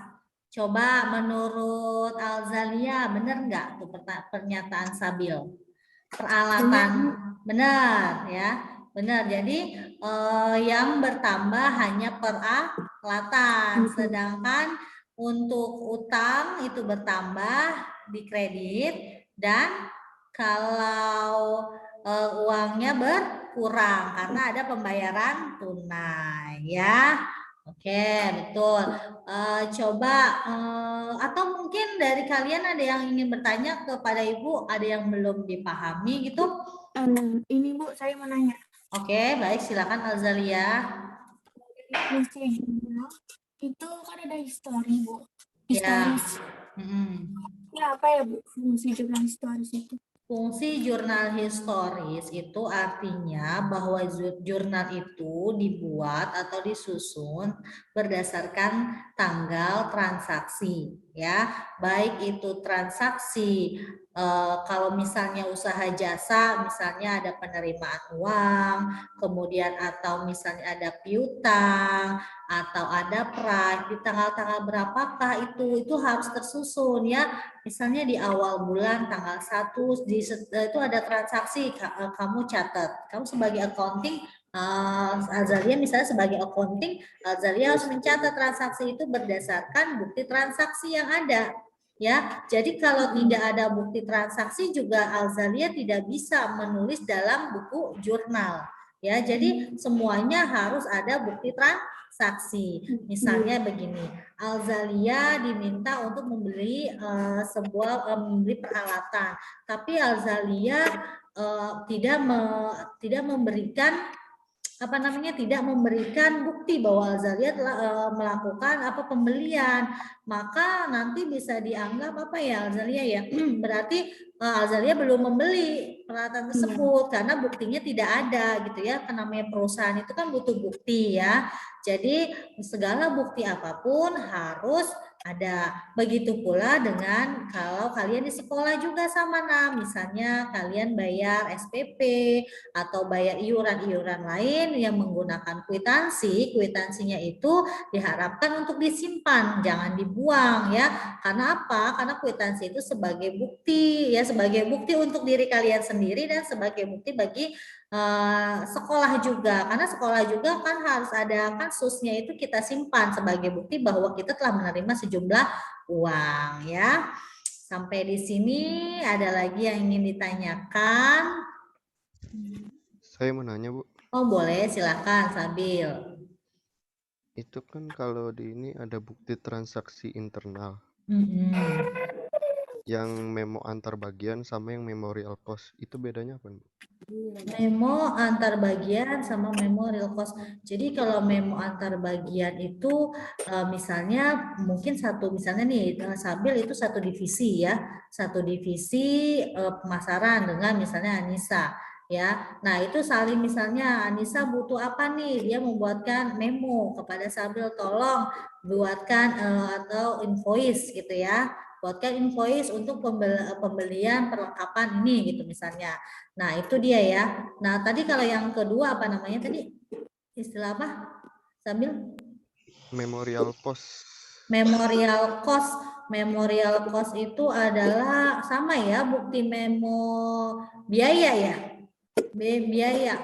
Coba menurut Alzalia benar nggak tuh pernyataan Sabil? Peralatan benar ya, benar. Jadi yang bertambah hanya peralatan, sedangkan untuk utang itu bertambah di kredit, dan kalau uangnya berkurang karena ada pembayaran tunai ya. Oke, betul. Coba atau mungkin dari kalian ada yang ingin bertanya kepada Ibu, ada yang belum dipahami gitu? Ini Bu, saya mau nanya. Oke, baik, silakan Alzalia. Fungsi jurnal itu kan ada histori Bu. Historis. Ya apa ya Bu fungsi jurnal historis itu? Fungsi jurnal historis itu artinya bahwa jurnal itu dibuat atau disusun berdasarkan tanggal transaksi, ya, baik itu transaksi kalau misalnya usaha jasa, misalnya ada penerimaan uang, kemudian atau misalnya ada piutang atau ada price, di tanggal-tanggal berapakah itu harus tersusun ya. Misalnya di awal bulan tanggal 1 itu ada transaksi, kamu catat. Kamu sebagai accounting, Azalia misalnya sebagai accounting, Azalia harus mencatat transaksi itu berdasarkan bukti transaksi yang ada. Ya, jadi kalau tidak ada bukti transaksi juga Azalia tidak bisa menulis dalam buku jurnal. Ya, jadi semuanya harus ada bukti transaksi. Misalnya begini, Alzalia diminta untuk membeli membeli peralatan, tapi Alzalia tidak memberikan tidak memberikan bukti bahwa Alzalia telah melakukan pembelian, maka nanti bisa dianggap Alzalia ya berarti Alzalia belum membeli peralatan tersebut karena buktinya tidak ada gitu ya. Karena namanya perusahaan itu kan butuh bukti ya. Jadi segala bukti apapun harus ada. Begitu pula dengan kalau kalian di sekolah juga sama misalnya kalian bayar SPP atau bayar iuran-iuran lain yang menggunakan kwitansi, kwitansinya itu diharapkan untuk disimpan, jangan dibuang ya. Karena apa? Karena kwitansi itu sebagai bukti ya, sebagai bukti untuk diri kalian sendiri dan sebagai bukti bagi sekolah juga, karena sekolah juga kan harus ada kasusnya itu kita simpan sebagai bukti bahwa kita telah menerima sejumlah uang ya. Sampai di sini ada lagi yang ingin ditanyakan? Saya mau nanya Bu. Oh boleh, silakan Sabil. Itu kan kalau di ini ada bukti transaksi internal. Yang memo antar bagian sama yang memorial cost, itu bedanya apa Bu? Memo antar bagian sama memo real cost. Jadi kalau memo antar bagian itu misalnya mungkin misalnya nih Sabil itu satu divisi ya, satu divisi pemasaran dengan misalnya Anissa ya. Nah itu saling misalnya Anissa butuh apa nih, dia membuatkan memo kepada Sabil, tolong buatkan atau invoice gitu ya. buatkan invoice untuk pembelian perlengkapan ini gitu misalnya. Nah, itu dia ya. Nah, tadi kalau yang kedua apa namanya tadi? Istilah apa? Sambil Memorial cost. Memorial cost. Memorial cost itu adalah sama ya, bukti memo biaya ya. Biaya.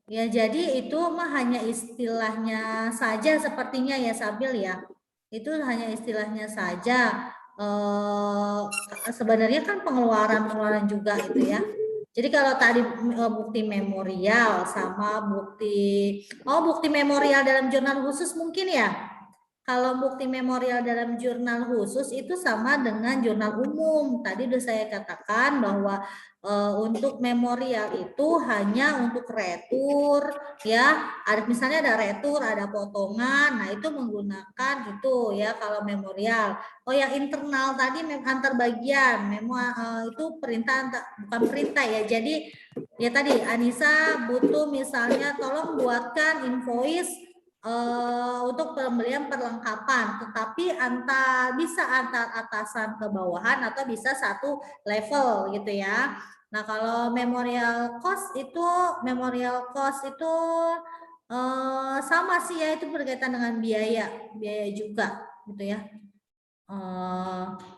Ya, jadi itu mah hanya istilahnya saja sepertinya ya Sabil ya. Itu hanya istilahnya saja. Sebenarnya kan pengeluaran juga itu ya. Jadi kalau tadi bukti memorial sama bukti memorial dalam jurnal khusus mungkin ya. Kalau bukti memorial dalam jurnal khusus itu sama dengan jurnal umum. Tadi sudah saya katakan bahwa untuk memorial itu hanya untuk retur ya. Ada misalnya ada retur, ada potongan. Nah, itu menggunakan itu ya kalau memorial. Oh, yang internal tadi antar bagian. Itu perintah bukan perintah ya. Jadi ya tadi Anissa butuh misalnya tolong buatkan invoice untuk pembelian perlengkapan, tetapi bisa antar atasan ke bawahan atau bisa satu level gitu ya. Nah, kalau memorial cost itu sama sih ya, itu berkaitan dengan biaya juga gitu ya.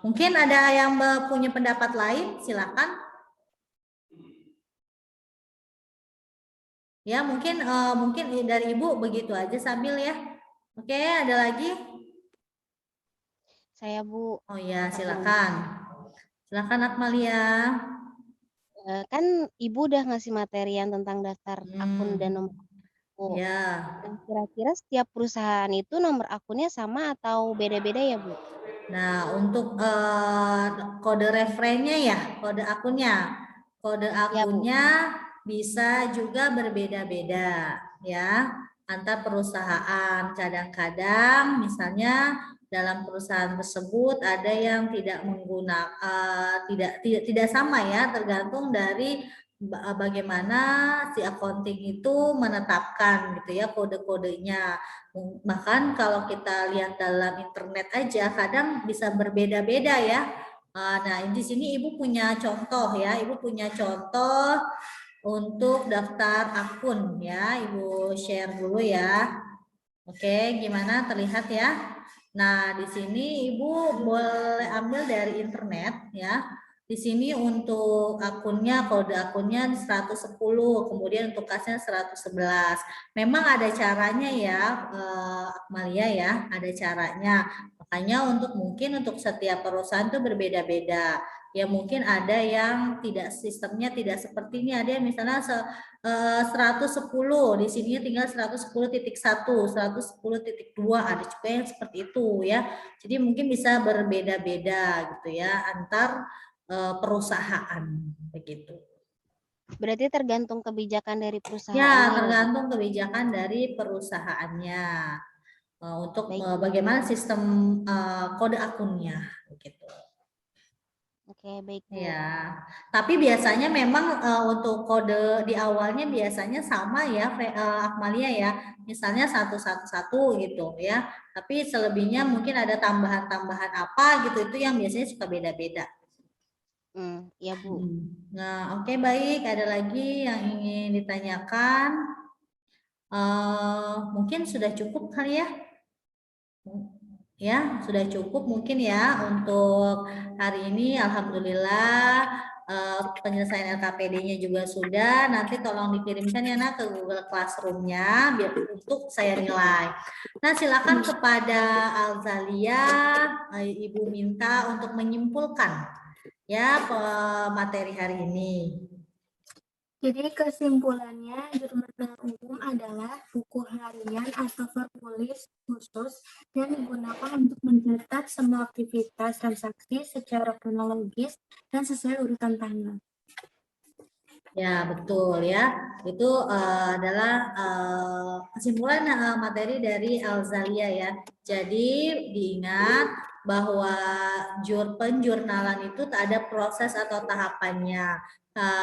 Mungkin ada yang punya pendapat lain, silakan. Ya, mungkin dari Ibu begitu aja Sambil ya. Oke, ada lagi? Saya, Bu. Oh ya, silakan. Silakan Akmalia. Kan Ibu udah ngasih materi yang tentang daftar akun dan nomor akun. Ya. Nah, kira-kira setiap perusahaan itu nomor akunnya sama atau beda-beda ya, Bu? Nah, untuk kode referennya ya, kode akunnya. Kode akunnya bisa juga berbeda-beda ya antar perusahaan. Kadang-kadang misalnya dalam perusahaan tersebut ada yang tidak menggunakan tidak sama ya, tergantung dari bagaimana si accounting itu menetapkan gitu ya kode-kodenya. Bahkan kalau kita lihat dalam internet aja kadang bisa berbeda-beda ya. Nah, di sini Ibu punya contoh ya, Ibu punya contoh untuk daftar akun ya, Ibu share dulu ya. Oke, gimana terlihat ya? Nah, di sini Ibu boleh ambil dari internet ya. Di sini untuk akunnya, kode akunnya 110, kemudian untuk kasnya 111. Memang ada caranya ya, Akmalia ya, ada caranya. Makanya mungkin untuk setiap perusahaan itu berbeda-beda. Ya mungkin ada yang sistemnya tidak seperti ini. Ada yang misalnya 110, di sini tinggal 110.1, 110.2, ada juga yang seperti itu ya. Jadi mungkin bisa berbeda-beda gitu ya antar perusahaan begitu. Berarti tergantung kebijakan dari perusahaan. Ya, tergantung kebijakan dari perusahaannya untuk bagaimana sistem kode akunnya begitu. Oke, baik Bu. Ya, tapi biasanya memang untuk kode di awalnya biasanya sama ya, Akmalia ya. Misalnya 111 gitu ya. Tapi selebihnya mungkin ada tambahan-tambahan apa gitu, itu yang biasanya suka beda-beda. Ya Bu. Nah, oke, baik. Ada lagi yang ingin ditanyakan? Mungkin sudah cukup kali ya. Ya, sudah cukup mungkin ya untuk hari ini. Alhamdulillah penyelesaian LKPD-nya juga sudah. Nanti tolong dikirimkan ya Nak ke Google Classroom-nya biar untuk saya nilai. Nah, silakan kepada Alzalia, Ibu minta untuk menyimpulkan ya materi hari ini. Jadi kesimpulannya, jurnal umum adalah buku harian atau formulir khusus yang digunakan untuk mencatat semua aktivitas transaksi secara kronologis dan sesuai urutan tanggal. Ya, betul ya. Itu adalah kesimpulan materi dari Alzalia ya. Jadi diingat bahwa penjurnalan itu ada proses atau tahapannya.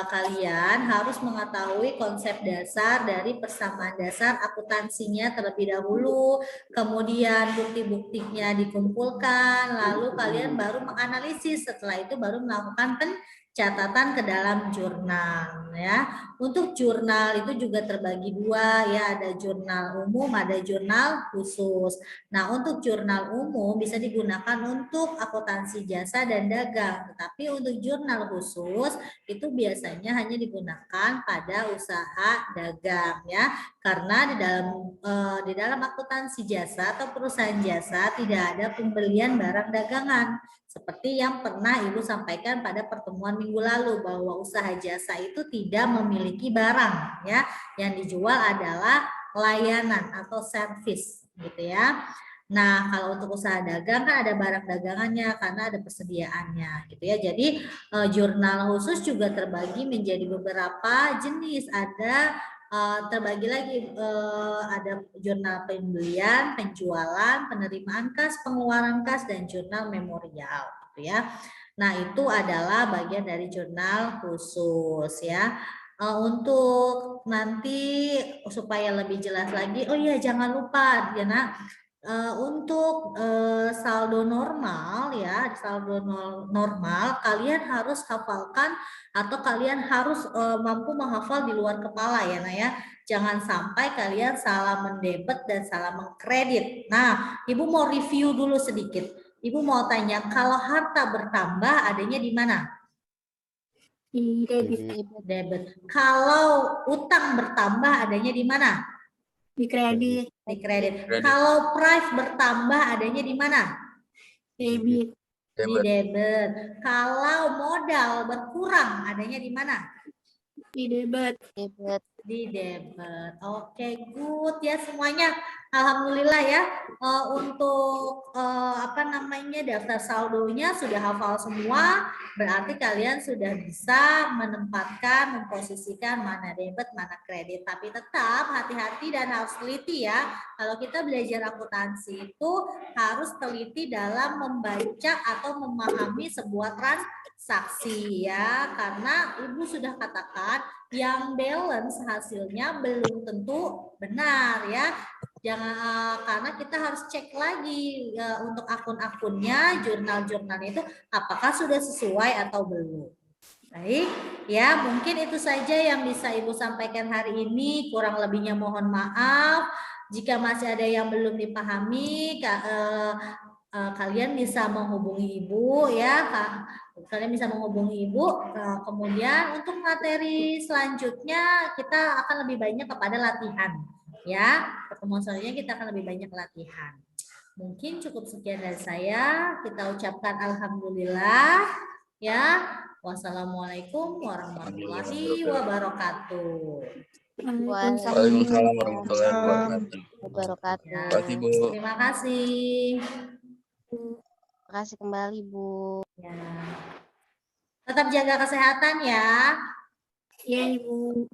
kalian harus mengetahui konsep dasar dari persamaan dasar akuntansinya terlebih dahulu, kemudian bukti-buktinya dikumpulkan, lalu kalian baru menganalisis, setelah itu baru melakukan pencatatan ke dalam jurnal ya. Untuk jurnal itu juga terbagi dua ya, ada jurnal umum, ada jurnal khusus. Nah, untuk jurnal umum bisa digunakan untuk akuntansi jasa dan dagang, tetapi untuk jurnal khusus itu biasanya hanya digunakan pada usaha dagang ya, karena di dalam akuntansi jasa atau perusahaan jasa tidak ada pembelian barang dagangan seperti yang pernah Ibu sampaikan pada pertemuan minggu lalu, bahwa usaha jasa itu tidak memiliki barang ya, yang dijual adalah layanan atau servis gitu ya. Nah, kalau untuk usaha dagang kan ada barang dagangannya karena ada persediaannya gitu ya. Jadi jurnal khusus juga terbagi menjadi beberapa jenis. Ada terbagi lagi, ada jurnal pembelian, penjualan, penerimaan kas, pengeluaran kas, dan jurnal memorial gitu ya. Nah, itu adalah bagian dari jurnal khusus ya. Untuk nanti supaya lebih jelas lagi, oh iya jangan lupa ya nak, untuk saldo normal ya, saldo normal kalian harus hafalkan atau kalian harus mampu menghafal di luar kepala ya Nah ya. Jangan sampai kalian salah mendebet dan salah mengkredit. Nah, Ibu mau review dulu sedikit. Ibu mau tanya, kalau harta bertambah adanya di mana? Di debit. Debit. Kalau utang bertambah adanya di mana? Di kredit. Di kredit. Kalau price bertambah adanya di mana? Debit. Di debit. Kalau modal berkurang adanya di mana? Di debit. Debit. Di debit. Oke, good ya semuanya. Alhamdulillah ya. Untuk daftar saldonya sudah hafal semua. Berarti kalian sudah bisa menempatkan, memposisikan mana debit, mana kredit. Tapi tetap hati-hati dan harus teliti ya. Kalau kita belajar akuntansi itu harus teliti dalam membaca atau memahami sebuah transaksi ya. Karena Ibu sudah katakan yang balance hasilnya belum tentu benar ya. Jangan karena kita harus cek lagi untuk akun-akunnya, jurnal-jurnalnya itu apakah sudah sesuai atau belum. Baik, ya mungkin itu saja yang bisa Ibu sampaikan hari ini. Kurang lebihnya mohon maaf. Jika masih ada yang belum dipahami, kalian bisa menghubungi Ibu ya. Kalian bisa menghubungi Ibu. Kemudian untuk materi selanjutnya kita akan lebih banyak kepada latihan. Ya, pertemuan selanjutnya kita akan lebih banyak latihan. Mungkin cukup sekian dari saya. Kita ucapkan alhamdulillah. Ya, wassalamualaikum warahmatullahi wabarakatuh. Waalaikumsalam warahmatullahi wabarakatuh. Terima kasih. Terima kasih kembali, Bu. Ya. Tetap jaga kesehatan ya. Iya, Ibu.